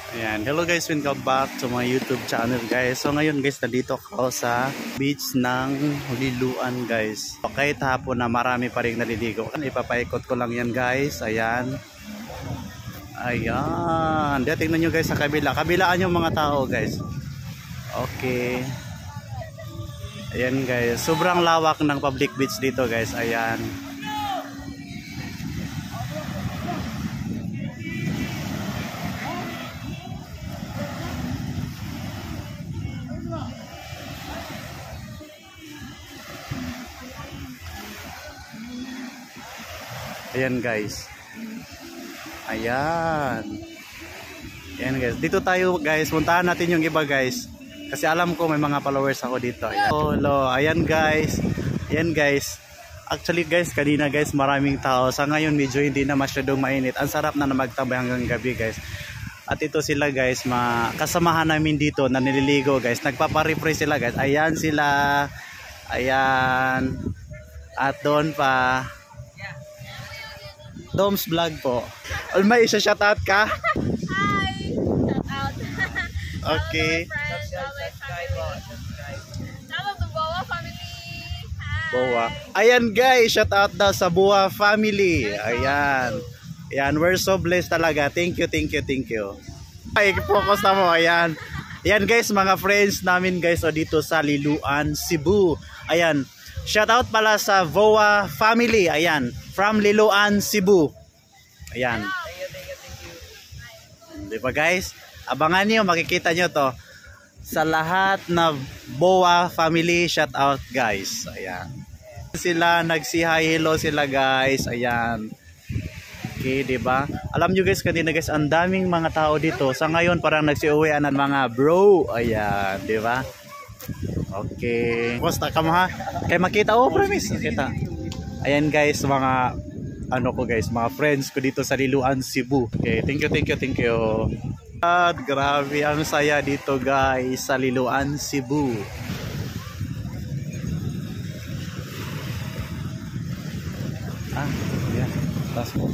Ayan, hello guys, welcome back to my YouTube channel guys. So ngayon guys, nandito ako sa beach ng Liloan guys. Kahit hapon na marami pa rin naliligo. Ipapaikot ko lang yan guys. Ayan. Ayan. Diyan, tingnan nyo guys sa kabila. Kabilaan yung mga tao guys. Okay. Ayan guys. Sobrang lawak ng public beach dito guys. Ayan. Ayan guys. Ayan. Ayan guys. Dito tayo guys. Puntahan natin yung iba guys. Kasi alam ko may mga followers ako dito. Ayan. Hello. Ayan guys. Ayan guys. Actually guys, kanina guys maraming tao. Sa ngayon medyo hindi na masyadong mainit. Ang sarap na magtabay hanggang gabi guys. At ito sila guys, kasamahan namin dito na nililigo guys. Nagpaparefresh sila guys. Ayan sila. Ayan. At doon pa Dom's vlog po. May isa shoutout ka? Hi! Shoutout. Okay. Hello to Boa family. Hi. Boa. Ayan guys, shoutout daw sa Boa family. Ayan. Ayan, we're so blessed talaga. Thank you, thank you, thank you. Ay, focus na mo. Ayan. Ayan guys, mga friends namin guys dito sa Liloan, Cebu. Ayan. Shoutout pala sa Boa family. Ayan. From Liloan, Cebu. Ayan. Diba guys? Abangan nyo, makikita nyo to. Sa lahat na Boa family, shout out guys. Ayan. Sila, nagsi-hi, hello sila guys. Ayan. Okay, diba? Alam nyo guys, kanina guys, ang daming mga tao dito. Sa ngayon, parang nagsi-uwian ng mga bro. Ayan, diba? Okay. Basta ka mo ha? Kaya makita, oh promise. Makita. Ayan guys, mga ano ko guys, mga friends ko dito sa Liloan, Cebu. Okay, thank you, thank you, thank you. At grabe ang saya dito guys sa Liloan, Cebu. Ah, yeah. Tas mo.